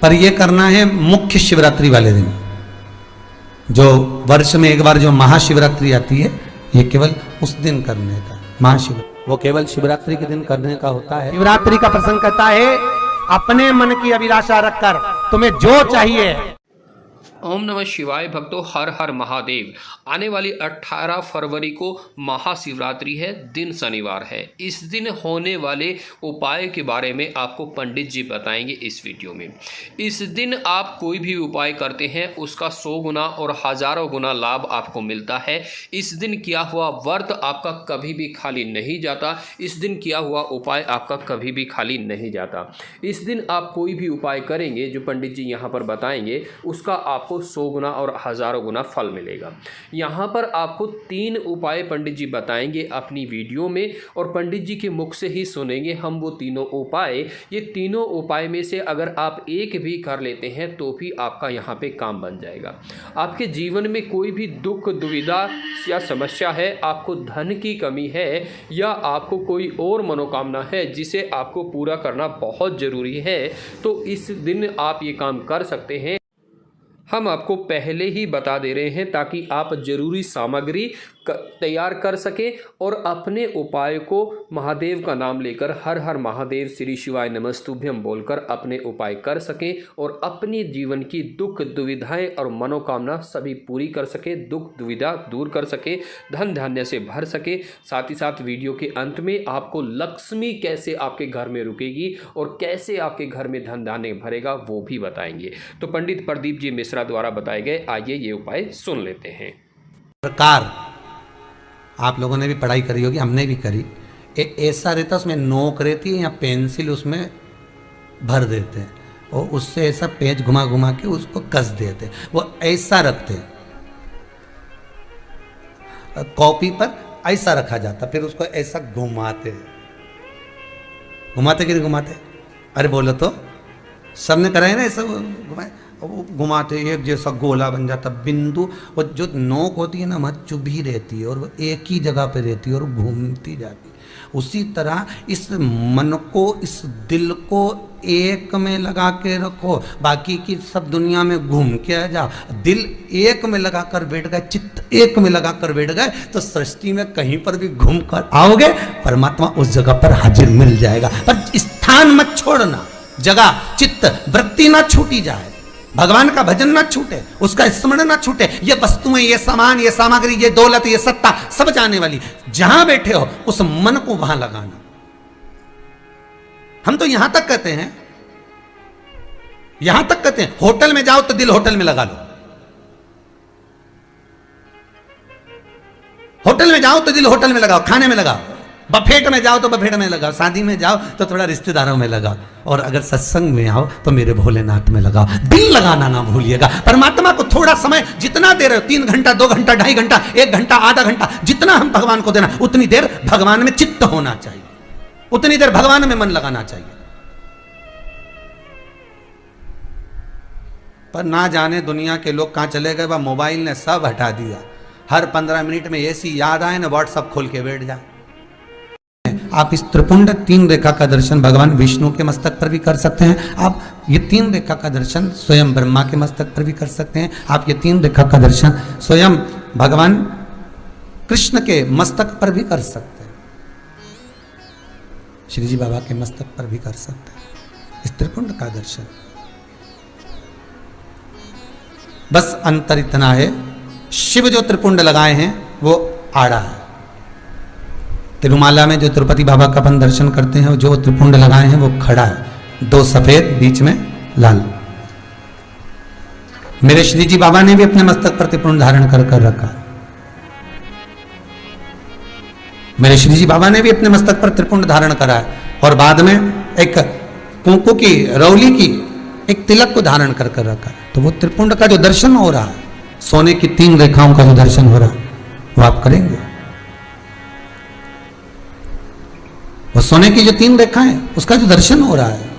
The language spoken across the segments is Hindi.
पर ये करना है मुख्य शिवरात्रि वाले दिन, जो वर्ष में एक बार जो महाशिवरात्रि आती है, ये केवल उस दिन करने का महाशिवरात्रि, वो केवल शिवरात्रि के दिन करने का होता है। शिवरात्रि का प्रसंग कहता है अपने मन की अभिलाषा रखकर तुम्हें जो चाहिए। ओम नमः शिवाय भक्तों, हर हर महादेव। आने वाली 18 फरवरी को महाशिवरात्रि है, दिन शनिवार है। इस दिन होने वाले उपाय के बारे में आपको पंडित जी बताएंगे इस वीडियो में। इस दिन आप कोई भी उपाय करते हैं उसका 100 गुना और हजारों गुना लाभ आपको मिलता है। इस दिन किया हुआ व्रत आपका कभी भी खाली नहीं जाता। इस दिन किया हुआ उपाय आपका कभी भी खाली नहीं जाता। इस दिन आप कोई भी उपाय करेंगे जो पंडित जी यहाँ पर बताएंगे, उसका आपको 100 गुना और हजारों गुना फल मिलेगा। यहाँ पर आपको 3 उपाय पंडित जी बताएंगे अपनी वीडियो में, और पंडित जी के मुख से ही सुनेंगे हम वो तीनों उपाय। ये तीनों उपाय में से अगर आप एक भी कर लेते हैं तो भी आपका यहाँ पे काम बन जाएगा। आपके जीवन में कोई भी दुख दुविधा या समस्या है, आपको धन की कमी है या आपको कोई और मनोकामना है जिसे आपको पूरा करना बहुत ज़रूरी है, तो इस दिन आप ये काम कर सकते हैं। हम आपको पहले ही बता दे रहे हैं ताकि आप जरूरी सामग्री तैयार कर सकें और अपने उपाय को महादेव का नाम लेकर हर हर महादेव श्री शिवाय नमस्तुभ्यम बोलकर अपने उपाय कर सकें और अपने जीवन की दुख दुविधाएं और मनोकामना सभी पूरी कर सके, दुख दुविधा दूर कर सके, धन धान्य से भर सके। साथ ही साथ वीडियो के अंत में आपको लक्ष्मी कैसे आपके घर में रुकेगी और कैसे आपके घर में धन धान्य भरेगा वो भी बताएंगे। तो पंडित प्रदीप जी मिश्रा द्वारा बताए गए आइए ये उपाय सुन लेते हैं। प्रकार आप लोगों ने भी पढ़ाई करी होगी, हमने भी करी। ऐसा रहता उसमें नोक रहती है या पेंसिल उसमें भर देते हैं और उससे ऐसा पेज घुमा घुमा के उसको कस देते हैं, वो ऐसा रखते हैं। कॉपी पर ऐसा रखा जाता, फिर उसको ऐसा घुमाते घुमाते कि नहीं घुमाते? अरे बोलो तो, सबने करा है ना ऐसा घुमाए, वो घुमाते एक जैसा गोला बन जाता बिंदु। और जो नोक होती है ना वहाँ चुभी रहती है और वो एक ही जगह पे रहती है और घूमती जाती है। उसी तरह इस मन को, इस दिल को एक में लगा के रखो, बाकी की सब दुनिया में घूम के आ जाओ। दिल एक में लगा कर बैठ गए, चित्त एक में लगा कर बैठ गए तो सृष्टि में कहीं पर भी घूम कर आओगे, परमात्मा उस जगह पर हाजिर मिल जाएगा। पर स्थान मत छोड़ना, जगह चित्त वृत्ति ना छूटी जाए, भगवान का भजन ना छूटे, उसका स्मरण ना छूटे। ये वस्तुएं, ये सामान, ये सामग्री, ये दौलत, ये सत्ता सब जाने वाली। जहां बैठे हो उस मन को वहां लगाना। हम तो यहां तक कहते हैं, यहां तक कहते हैं होटल में जाओ तो दिल होटल में लगा लो, होटल में जाओ तो दिल होटल में लगाओ, खाने में लगाओ, बफेट में जाओ तो बफेट में लगाओ, शादी में जाओ तो थोड़ा रिश्तेदारों में लगाओ, और अगर सत्संग में आओ तो मेरे भोलेनाथ में लगाओ। दिल लगाना ना भूलिएगा। परमात्मा को थोड़ा समय जितना दे रहे हो, 3 घंटा, 2 घंटा, 2.5 घंटा, 1 घंटा, आधा घंटा, जितना हम भगवान को देना उतनी देर भगवान में चित्त होना चाहिए, उतनी देर भगवान में मन लगाना चाहिए। पर ना जाने दुनिया के लोग कहां चले गए, वह मोबाइल ने सब हटा दिया। हर 15 मिनट में ऐसी याद आए ना व्हाट्सअप खोल के बैठ जाए। आप इस त्रिपुंड 3 रेखा का दर्शन भगवान विष्णु के मस्तक पर भी कर सकते हैं। आप ये 3 रेखा का दर्शन स्वयं ब्रह्मा के मस्तक पर भी कर सकते हैं। आप ये 3 रेखा का दर्शन स्वयं भगवान कृष्ण के मस्तक पर भी कर सकते हैं, श्री जी बाबा के मस्तक पर भी कर सकते हैं इस त्रिपुंड का दर्शन। बस अंतर इतना है, शिव जो त्रिपुंड लगाए हैं वो आड़ा है। तिरुमाला में जो तिरुपति बाबा का अपन दर्शन करते हैं, जो त्रिपुंड लगाए हैं वो खड़ा है, 2 सफेद बीच में लाल। मेरे श्री जी बाबा ने भी अपने मस्तक पर त्रिपुंड धारण कर रखा। मेरे श्री जी बाबा ने भी अपने मस्तक पर त्रिपुंड धारण करा है और बाद में एक कुंकू की रौली की एक तिलक को धारण कर रखा है। तो वो त्रिपुंड का जो दर्शन हो रहा है, सोने की 3 रेखाओं का जो दर्शन हो रहा है वो आप करेंगे। वो सोने की जो 3 रेखाएं उसका जो दर्शन हो रहा है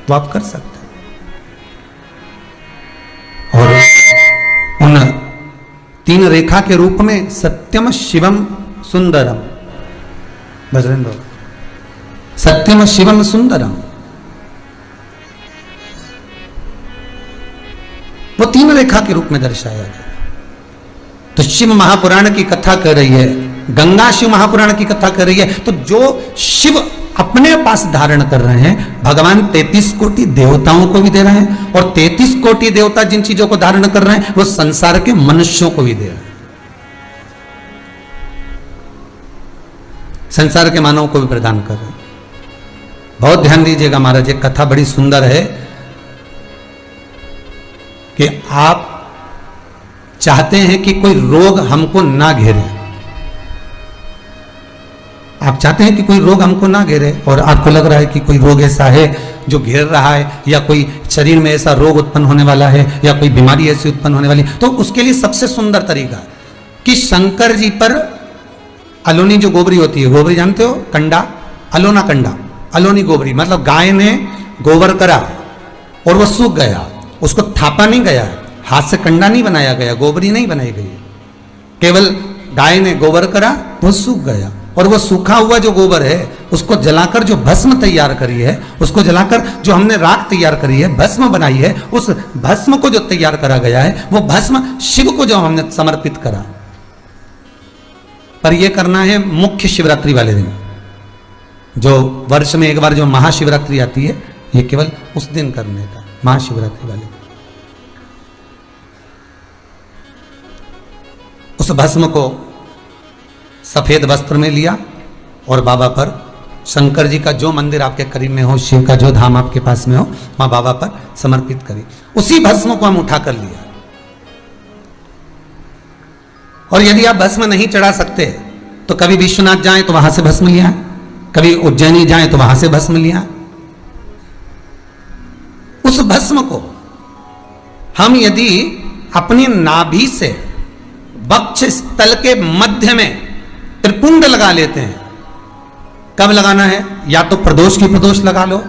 वो आप कर सकते हैं। और उन 3 रेखा के रूप में सत्यम शिवम सुंदरम, बजरंग बाबा, सत्यम शिवम सुंदरम, वो 3 रेखा के रूप में दर्शाया गया। तो शिव महापुराण की कथा कर रही है, गंगा शिव महापुराण की कथा कर रही है। तो जो शिव अपने पास धारण कर रहे हैं, भगवान 33 कोटि देवताओं को भी दे रहे हैं, और 33 कोटि देवता जिन चीजों को धारण कर रहे हैं वो संसार के मनुष्यों को भी दे रहे हैं, संसार के मानव को भी प्रदान कर रहे हैं। बहुत ध्यान दीजिएगा महाराज, एक कथा बड़ी सुंदर है कि आप चाहते हैं कि कोई रोग हमको ना घेरे, आप चाहते हैं कि कोई रोग हमको ना घेरे, और आपको लग रहा है कि कोई रोग ऐसा है जो घेर रहा है, या कोई शरीर में ऐसा रोग उत्पन्न होने वाला है, या कोई बीमारी ऐसी उत्पन्न होने वाली है। तो उसके लिए सबसे सुंदर तरीका कि शंकर जी पर अलोनी जो गोबरी होती है, गोबरी जानते हो, कंडा, अलोना कंडा, अलोनी गोबरी, मतलब गाय ने गोबर करा और वो सूख गया, उसको थापा नहीं गया, हाथ से कंडा नहीं बनाया गया, गोबरी नहीं बनाई गई, केवल गाय ने गोबर करा, वो सूख गया, और वो सूखा हुआ जो गोबर है उसको जलाकर जो भस्म तैयार करी है, उसको जलाकर जो हमने राख तैयार करी है, भस्म बनाई है, उस भस्म को जो तैयार करा गया है वो भस्म शिव को जो हमने समर्पित करा। पर ये करना है मुख्य शिवरात्रि वाले दिन, जो वर्ष में एक बार जो महाशिवरात्रि आती है, ये केवल उस दिन करने का, महाशिवरात्रि वाले दिन। उस भस्म को सफेद वस्त्र में लिया और बाबा पर, शंकर जी का जो मंदिर आपके करीब में हो, शिव का जो धाम आपके पास में हो, वहां बाबा पर समर्पित करी। उसी भस्म को हम उठा कर लिया, और यदि आप भस्म नहीं चढ़ा सकते तो कभी विश्वनाथ जाएं तो वहां से भस्म लिया, कभी उज्जैनी जाएं तो वहां से भस्म लिया। उस भस्म को हम यदि अपनी नाभि से वक्ष स्थल के मध्य में त्रिपुंड लगा लेते हैं, कब लगाना है, या तो प्रदोष की प्रदोष लगा लो,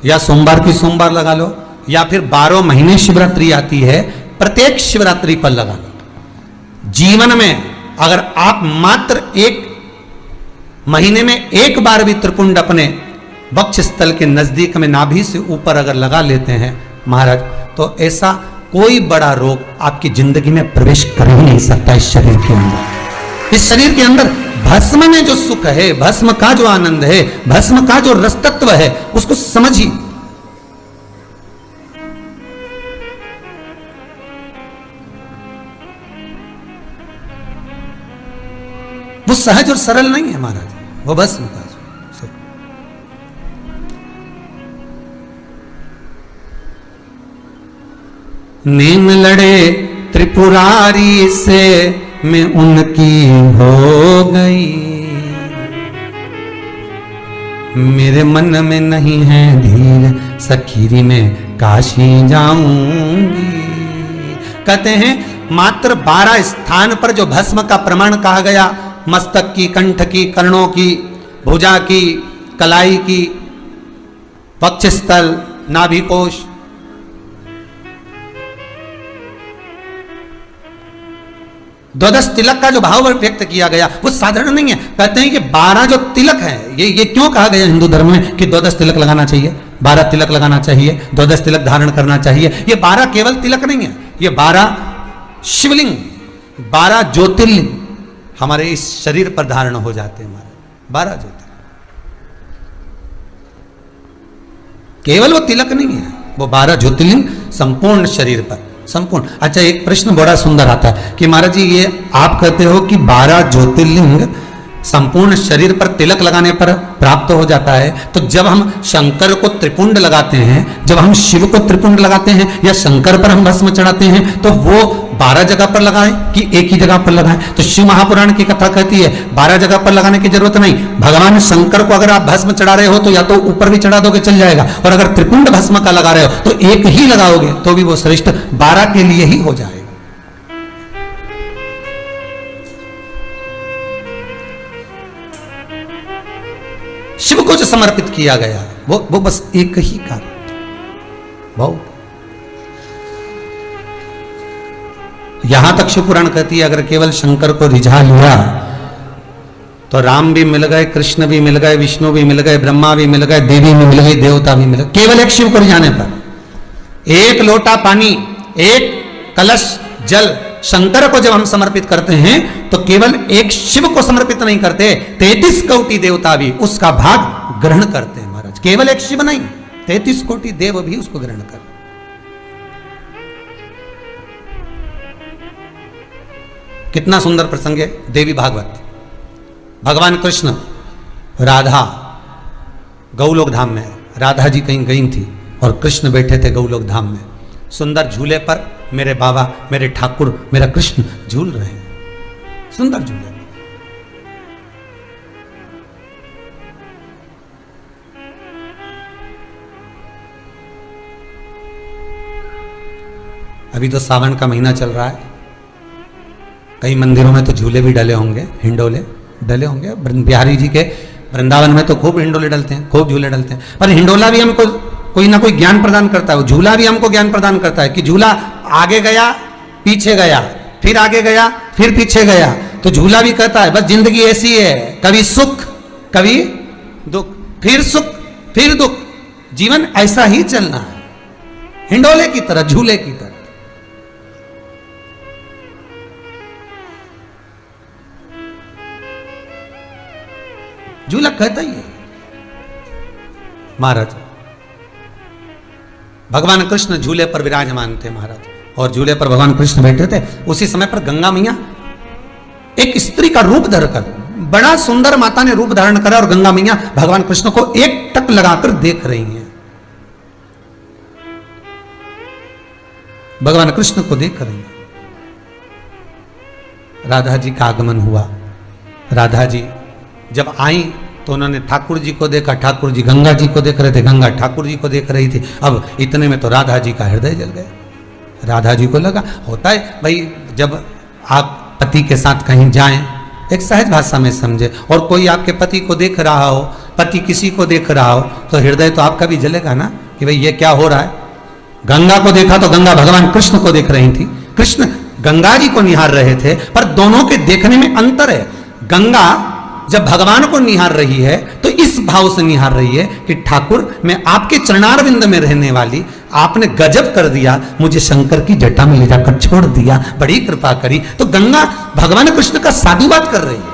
या सोमवार की सोमवार लगा लो, या फिर 12 महीने शिवरात्रि आती है, प्रत्येक शिवरात्रि पर लगा लो। जीवन में अगर आप मात्र 1 महीने में 1 बार भी त्रिपुंड अपने वक्ष स्थल के नजदीक में नाभि से ऊपर अगर लगा लेते हैं महाराज, तो ऐसा कोई बड़ा रोग आपकी जिंदगी में प्रवेश कर ही नहीं सकता। इस शरीर के अंदर, इस शरीर के अंदर भस्म में जो सुख है, भस्म का जो आनंद है, भस्म का जो रस तत्व है, उसको समझिए। वो सहज और सरल नहीं है महाराज, वो भस्म का सुख। नीम लड़े त्रिपुरारी से मैं उनकी हो गई, मेरे मन में नहीं है धीर, सखीरी में काशी जाऊंगी। कहते हैं मात्र 12 स्थान पर जो भस्म का प्रमाण कहा गया, मस्तक की, कंठ की, कर्णों की, भुजा की, कलाई की, वक्षस्थल, नाभिकोश, द्वादश तिलक का जो भाव व्यक्त किया गया वो साधारण नहीं है। कहते हैं कि 12 जो तिलक है, ये क्यों कहा गया हिंदू धर्म में कि द्वादश तिलक लगाना चाहिए, 12 तिलक लगाना चाहिए, द्वादश तिलक धारण करना चाहिए। ये 12 केवल तिलक नहीं है, ये 12 शिवलिंग, 12 ज्योतिर्लिंग हमारे इस शरीर पर धारण हो जाते हैं। हमारे 12 ज्योतिर्लिंग, केवल वो तिलक नहीं है, वो 12 ज्योतिर्लिंग संपूर्ण शरीर पर, संपूर्ण। अच्छा, एक प्रश्न बड़ा सुंदर आता है कि महाराज जी ये आप कहते हो कि 12 ज्योतिर्लिंग संपूर्ण शरीर पर तिलक लगाने पर प्राप्त हो जाता है, तो जब हम शंकर को त्रिपुंड लगाते हैं, जब हम शिव को त्रिपुंड लगाते हैं या शंकर पर हम भस्म चढ़ाते हैं, तो वो 12 जगह पर लगाएं कि एक ही जगह पर लगाएं? तो शिव महापुराण की कथा कहती है 12 जगह पर लगाने की जरूरत नहीं। भगवान शंकर को अगर आप भस्म चढ़ा रहे हो तो या तो ऊपर भी चढ़ा दोगे चल जाएगा, और अगर त्रिपुंड भस्म का लगा रहे हो तो एक ही लगाओगे तो भी वो श्रेष्ठ 12 के लिए ही हो जाएगा। शिव को जो समर्पित किया गया वो बस एक ही कार्य, बहुत। यहां तक शिव पुराण कहती है अगर केवल शंकर को रिझा लिया तो राम भी मिल गए, कृष्ण भी मिल गए, विष्णु भी मिल गए, ब्रह्मा भी मिल गए, देवी भी मिल गई, देवता भी मिल गए, केवल एक शिव को रिझाने पर। एक लोटा पानी एक कलश जल शंकर को जब हम समर्पित करते हैं तो केवल एक शिव को समर्पित नहीं करते, 33 कोटि देवता भी उसका भाग ग्रहण करते हैं महाराज। केवल एक शिव नहीं, 33 कोटि देव भी उसको ग्रहण करते। कितना सुंदर प्रसंग है देवी भागवत। भगवान कृष्ण राधा गौलोक धाम में, राधा जी कहीं गई थी और कृष्ण बैठे थे गौलोक धाम में। सुंदर झूले पर मेरे बाबा, मेरे ठाकुर, मेरा कृष्ण झूल रहे हैं, सुंदर झूले। अभी तो सावन का महीना चल रहा है, कई मंदिरों में तो झूले भी डले होंगे, हिंडोले डले होंगे। बिहारी जी के वृंदावन में तो खूब हिंडोले डलते हैं, खूब झूले डलते हैं। पर हिंडोला भी हमको कोई ना कोई ज्ञान प्रदान करता है, झूला भी हमको ज्ञान प्रदान करता है कि झूला आगे गया, पीछे गया, फिर आगे गया, फिर पीछे गया। तो झूला भी कहता है बस जिंदगी ऐसी है, कभी सुख कभी दुख, फिर सुख फिर दुख, जीवन ऐसा ही चलना है, हिंडोले की तरह, झूले की तरह। झूला कहता ही है। महाराज भगवान कृष्ण झूले पर विराजमान थे महाराज, और झूले पर भगवान कृष्ण बैठे थे। उसी समय पर गंगा मैया एक स्त्री का रूप धरकर, बड़ा सुंदर माता ने रूप धारण करा, और गंगा मैया भगवान कृष्ण को एक टक लगाकर देख रही हैं, भगवान कृष्ण को देख रही हैं। राधा जी का आगमन हुआ। राधा जी जब आई तो उन्होंने ठाकुर जी को देखा, ठाकुर जी गंगा जी को देख रहे थे, गंगा ठाकुर जी को देख रही थी। अब इतने में तो राधा जी का हृदय जल गया। राधा जी को लगा, होता है भाई, जब आप पति के साथ कहीं जाएं, एक सहज भाषा में समझे, और कोई आपके पति को देख रहा हो, पति किसी को देख रहा हो, तो हृदय तो आपका भी जलेगा ना कि भाई ये क्या हो रहा है। गंगा को देखा तो गंगा भगवान कृष्ण को देख रही थी, कृष्ण गंगा जी को निहार रहे थे, पर दोनों के देखने में अंतर है। गंगा जब भगवान को निहार रही है तो इस भाव से निहार रही है कि ठाकुर मैं आपके चरणारविंद में रहने वाली, आपने गजब कर दिया, मुझे शंकर की जटा में ले जाकर छोड़ दिया, बड़ी कृपा करी। तो गंगा भगवान कृष्ण का साधुवाद कर रही है।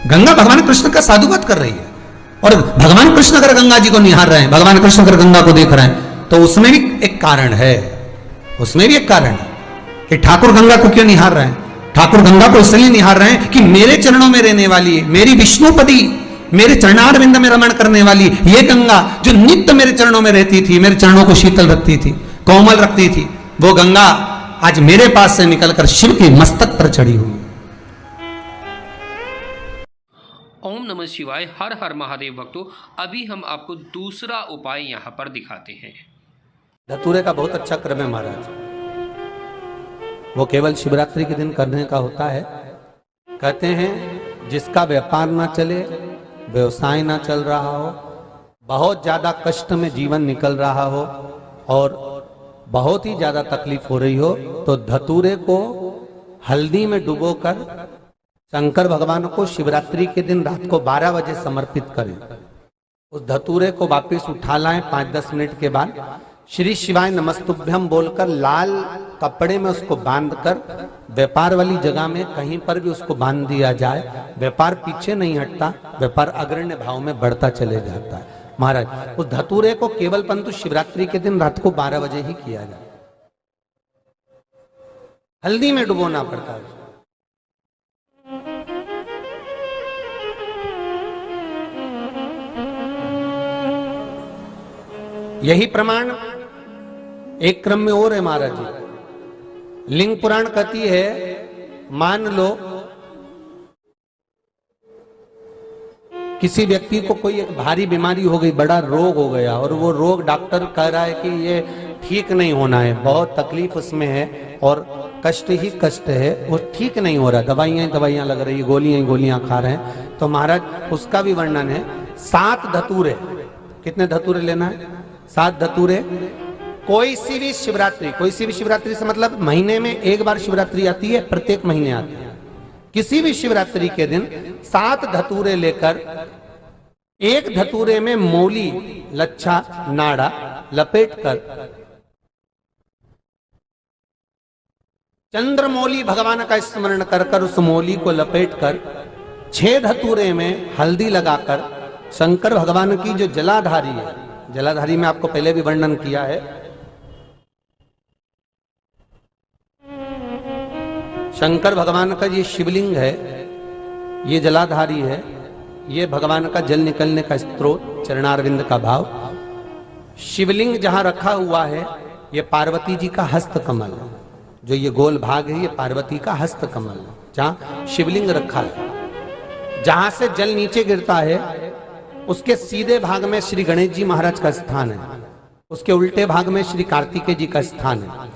गंगा भगवान कृष्ण का साधुवाद कर रही है, और भगवान कृष्ण अगर गंगा जी को निहार रहे हैं, भगवान कृष्ण अगर गंगा को देख रहे हैं, तो उसमें भी एक कारण है, उसमें भी एक कारण है कि ठाकुर गंगा को क्यों निहार रहे हैं। ठाकुर गंगा को इसलिए निहार रहे हैं कि मेरे चरणों में रहने वाली, मेरी विष्णुपदी, मेरे चरणारविंद में रमण करने वाली ये गंगा जो नित्य मेरे चरणों में रहती थी, मेरे चरणों को शीतल रखती थी, कोमल रखती थी, वो गंगा आज मेरे पास से निकलकर शिव के मस्तक पर चढ़ी हुई। ओम नमः शिवाय। हर हर महादेव भक्तों, अभी हम आपको दूसरा उपाय यहाँ पर दिखाते हैं। धतूरे का बहुत अच्छा क्रम है महाराज, वो केवल शिवरात्रि के दिन करने का होता है। कहते हैं जिसका व्यापार ना चले, व्यवसाय ना चल रहा हो, बहुत ज्यादा कष्ट में जीवन निकल रहा हो और बहुत ही ज्यादा तकलीफ हो रही हो, तो धतूरे को हल्दी में डुबोकर शंकर भगवान को शिवरात्रि के दिन रात को 12 बजे समर्पित करें। उस धतूरे को वापस उठा लाएं 5-10 मिनट के बाद, श्री शिवाय नमस्तुभ्यम बोलकर लाल कपड़े में उसको बांधकर व्यापार वाली जगह में कहीं पर भी उसको बांध दिया जाए। व्यापार पीछे नहीं हटता, व्यापार अग्रण्य भाव में बढ़ता चले जाता है। महाराज उस धतूरे को केवल परंतु शिवरात्रि के दिन रात को 12 बजे ही किया जाए, हल्दी में डुबोना पड़ता है। यही प्रमाण एक क्रम में और है महाराज जी। लिंग पुराण कहती है, मान लो किसी व्यक्ति को कोई एक भारी बीमारी हो गई, बड़ा रोग हो गया, और वो रोग डॉक्टर कह रहा है कि ये ठीक नहीं होना है, बहुत तकलीफ उसमें है और कष्ट ही कष्ट है, वो ठीक नहीं हो रहा, दवाइयां लग रही, गोलियां खा रहे हैं। तो महाराज उसका भी वर्णन है। 7 धतूरे, कितने धतूरे लेना है? 7 धतूरे। कोई सी भी शिवरात्रि से मतलब महीने में एक बार शिवरात्रि आती है, प्रत्येक महीने आती है, किसी भी शिवरात्रि के दिन 7 धतूरे लेकर एक धतूरे में मौली, लच्छा, नाड़ा लपेटकर चंद्रमौली भगवान का स्मरण कर उस मौली को लपेटकर 6 धतूरे में हल्दी लगाकर शंकर भगवान की जो जलाधारी है, जलाधारी में आपको पहले भी वर्णन किया है, शंकर भगवान का ये शिवलिंग है, ये जलाधारी है, ये भगवान का जल निकलने का स्रोत, चरणारविंद का भाव। शिवलिंग जहां रखा हुआ है ये पार्वती जी का हस्त कमल है, जो ये गोल भाग है ये पार्वती का हस्त कमल है, जहां शिवलिंग रखा है। जहां से जल नीचे गिरता है उसके सीधे भाग में श्री गणेश जी महाराज का स्थान है, उसके उल्टे भाग में श्री कार्तिकेय जी का स्थान है।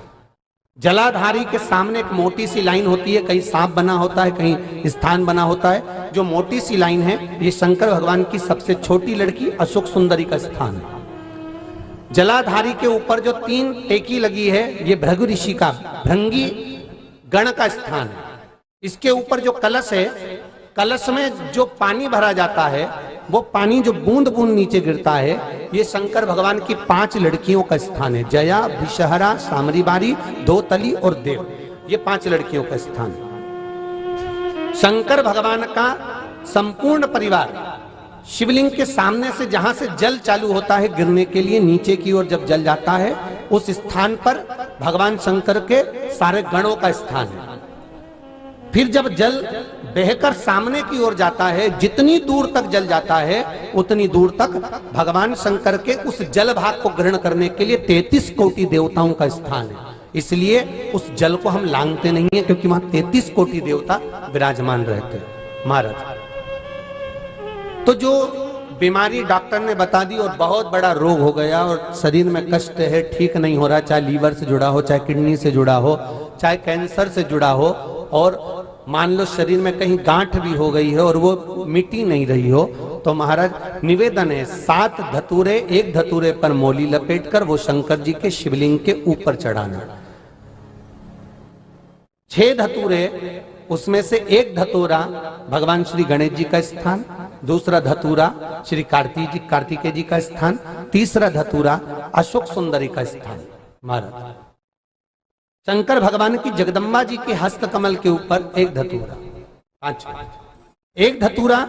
जलाधारी के सामने एक मोटी सी लाइन होती है, कहीं सांप बना होता है, कहीं स्थान बना होता है। जो मोटी सी लाइन है ये शंकर भगवान की सबसे छोटी लड़की अशोक सुंदरी का स्थान है। जलाधारी के ऊपर जो 3 टेकी लगी है ये भृगु ऋषि का भृंगी गण का स्थान है। इसके ऊपर जो कलश है, कलश में जो पानी भरा जाता है वो पानी जो बूंद बूंद नीचे गिरता है ये शंकर भगवान की 5 लड़कियों का स्थान है। जया, विषहरा, सामरीबारी, धोतली और देव, ये 5 लड़कियों का स्थान है। शंकर भगवान का संपूर्ण परिवार शिवलिंग के सामने से जहां से जल चालू होता है गिरने के लिए नीचे की ओर जब जल जाता है उस स्थान पर भगवान शंकर के सारे गणों का स्थान है। फिर जब जल बहकर सामने की ओर जाता है, जितनी दूर तक जल जाता है उतनी दूर तक भगवान शंकर के उस जल भाग को ग्रहण करने के लिए 33 कोटि देवताओं का स्थान है। इसलिए उस जल को हम लांघते नहीं है, क्योंकि वहां 33 कोटि देवता विराजमान रहते हैं महाराज। तो जो बीमारी डॉक्टर ने बता दी और बहुत बड़ा रोग हो गया और शरीर में कष्ट है, ठीक नहीं हो रहा, चाहे लीवर से जुड़ा हो, चाहे किडनी से जुड़ा हो, चाहे कैंसर से जुड़ा हो, और मान लो शरीर में कहीं गांठ भी हो गई है और वो मिटी नहीं रही हो, तो महाराज निवेदन है 7 धतूरे, एक धतूरे पर मौली लपेटकर वो शंकर जी के शिवलिंग के ऊपर चढ़ाना। 6 धतूरे, उसमें से एक धतूरा भगवान श्री गणेश जी का स्थान, दूसरा धतूरा श्री कार्तिकेय जी का स्थान, तीसरा धतूरा अशोक सुंदरी का स्थान। महाराज शंकर भगवान की जगदम्बा जी के हस्त कमल के ऊपर एक धतूरा, 5, एक धतूरा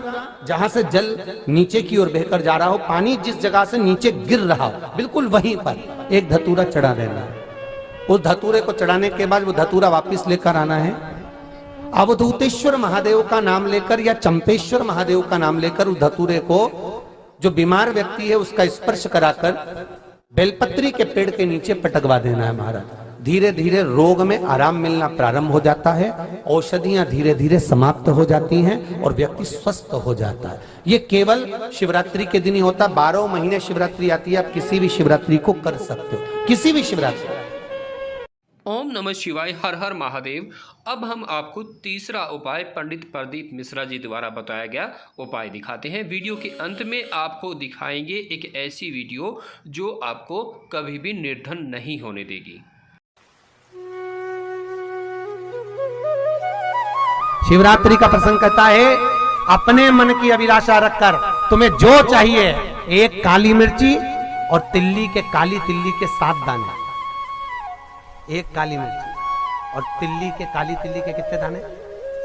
जहां से जल नीचे की ओर बहकर जा रहा हो, पानी जिस जगह से नीचे गिर रहा हो बिल्कुल वहीं पर एक धतूरा चढ़ा देना है। उस धतूरे को चढ़ाने के बाद वो धतूरा वापस लेकर आना है। अवधूतेश्वर महादेव का नाम लेकर या चंपेश्वर महादेव का नाम लेकर उस धतूरे को जो बीमार व्यक्ति है उसका स्पर्श कराकर बेलपत्री के पेड़ के नीचे पटकवा देना है महाराज। धीरे धीरे रोग में आराम मिलना प्रारंभ हो जाता है, औषधियां धीरे धीरे समाप्त हो जाती हैं और व्यक्ति स्वस्थ हो जाता है। ये केवल शिवरात्रि के दिन ही होता, 12 महीने शिवरात्रि आती है, आप किसी भी शिवरात्रि को कर सकते हो, किसी भी शिवरात्रि। ओम नमः शिवाय, हर हर महादेव। अब हम आपको तीसरा उपाय पंडित प्रदीप मिश्रा जी द्वारा बताया गया उपाय दिखाते हैं। वीडियो के अंत में आपको दिखाएंगे एक ऐसी वीडियो जो आपको कभी भी निर्धन नहीं होने देगी। शिवरात्रि का प्रसंग कहता है अपने मन की अभिलाषा रखकर तुम्हें जो चाहिए, एक काली मिर्ची और काली तिल्ली के 7 दाने, एक काली मिर्ची और काली तिल्ली के कितने दाने?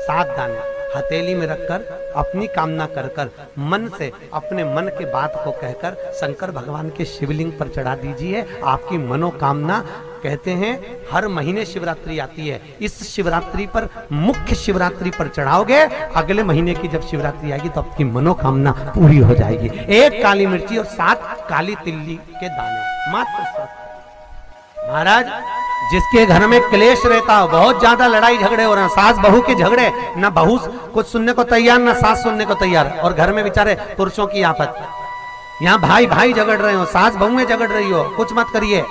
7 दाने हथेली में रखकर अपनी कामना कर कर मन से अपने मन के बात को कहकर शंकर भगवान के शिवलिंग पर चढ़ा दीजिए। आपकी मनोकामना, कहते हैं हर महीने शिवरात्रि आती है, इस शिवरात्रि पर, मुख्य शिवरात्रि पर चढ़ाओगे, अगले महीने की जब शिवरात्रि आएगी तो आपकी मनोकामना पूरी हो जाएगी। एक काली मिर्ची और 7 काली तिल्ली के दाने, मात्र 7। महाराज जिसके घर में क्लेश रहता हो, बहुत ज्यादा लड़ाई झगड़े हो रहे हैं, सास बहू के झगड़े, ना बहू कुछ सुनने को तैयार ना सास सुनने को तैयार, और घर में बेचारे पुरुषों की आफत, यहाँ भाई भाई झगड़ रहे हो, सास बहुएं झगड़ रही हो, कुछ मत करिए।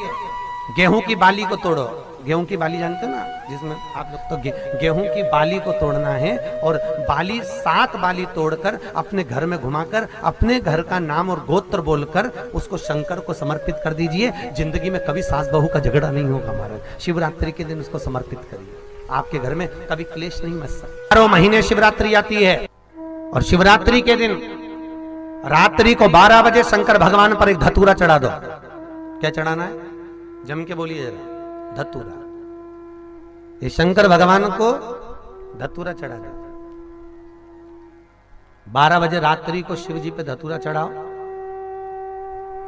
गेहूं की बाली को तोड़ो, गेहूं की बाली जानते हो ना, जिसमें आप लोग, तो गेहूं की बाली को तोड़ना है और बाली 7 बाली तोड़कर अपने घर में घुमाकर अपने घर का नाम और गोत्र बोलकर उसको शंकर को समर्पित कर दीजिए। जिंदगी में कभी सास बहू का झगड़ा नहीं होगा महाराज। शिवरात्रि के दिन उसको समर्पित करिए। आपके घर में कभी क्लेश नहीं मच सकता। 12 महीने शिवरात्रि आती है और शिवरात्रि के दिन रात्रि को 12 बजे शंकर भगवान पर एक धतूरा चढ़ा दो। क्या चढ़ाना है? जम के बोलिए जरा, धतूरा। ये शंकर भगवान को धतूरा चढ़ा दो। 12 बजे रात्रि को शिव जी पे धतूरा चढ़ाओ,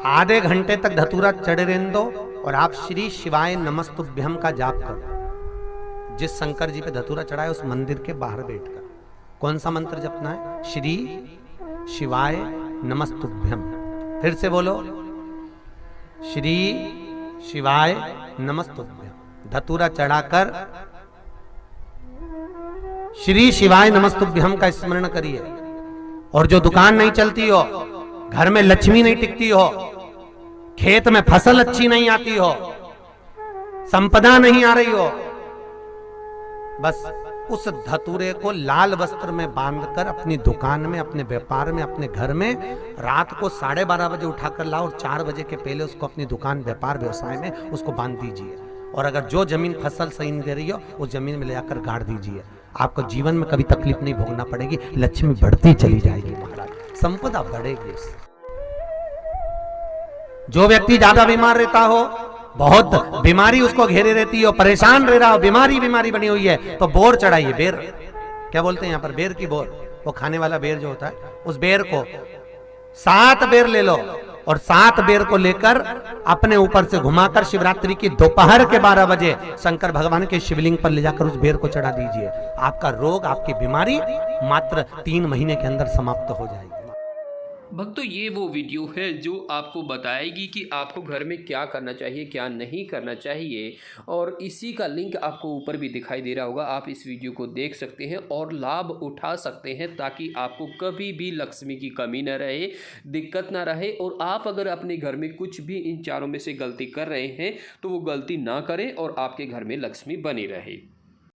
आधे घंटे तक धतूरा चढ़े रहने दो और आप श्री शिवाय नमस्तुभ्यम का जाप करो। जिस शंकर जी पे धतूरा चढ़ाए उस मंदिर के बाहर बैठकर कौन सा मंत्र जपना है? श्री शिवाय नमस्तुभ्यम। फिर से बोलो, श्री शिवाय नमस्तुभ्यम। धतूरा चढ़ाकर श्री शिवाय नमस्तुभ्यम का स्मरण करिए। और जो दुकान नहीं चलती हो, घर में लक्ष्मी नहीं टिकती हो, खेत में फसल अच्छी नहीं आती हो, संपदा नहीं आ रही हो, बस उस धतूरे को लाल वस्त्र में बांधकर अपनी दुकान में, अपने व्यापार में, अपने घर में रात को 12:30 बजे उठाकर लाओ और 4 बजे के पहले उसको अपनी दुकान, व्यापार, व्यवसाय में उसको बांध दीजिए। और अगर जो जमीन फसल सही नहीं दे रही हो उस जमीन में ले जाकर गाड़ दीजिए। आपको जीवन में कभी तकलीफ नहीं भोगना पड़ेगी, लक्ष्मी बढ़ती चली जाएगी महाराज, संपदा बढ़ेगी। जो व्यक्ति ज्यादा बीमार रहता हो, बहुत बीमारी उसको घेरे रहती हो, परेशान रह रहा हो, बीमारी बनी हुई है, तो बोर चढ़ाइए। बेर, क्या बोलते हैं यहाँ पर? बेर की बोर, वो खाने वाला बेर जो होता है, उस बेर को 7 बेर ले लो और 7 बेर को लेकर अपने ऊपर से घुमाकर शिवरात्रि की दोपहर के 12 बजे शंकर भगवान के शिवलिंग पर ले जाकर उस बेर को चढ़ा दीजिए। आपका रोग, आपकी बीमारी मात्र 3 महीने के अंदर समाप्त हो जाएगी। भक्तों, ये वो वीडियो है जो आपको बताएगी कि आपको घर में क्या करना चाहिए, क्या नहीं करना चाहिए, और इसी का लिंक आपको ऊपर भी दिखाई दे रहा होगा। आप इस वीडियो को देख सकते हैं और लाभ उठा सकते हैं ताकि आपको कभी भी लक्ष्मी की कमी न रहे, दिक्कत ना रहे। और आप अगर अपने घर में कुछ भी इन चारों में से गलती कर रहे हैं तो वो गलती ना करें और आपके घर में लक्ष्मी बनी रहे।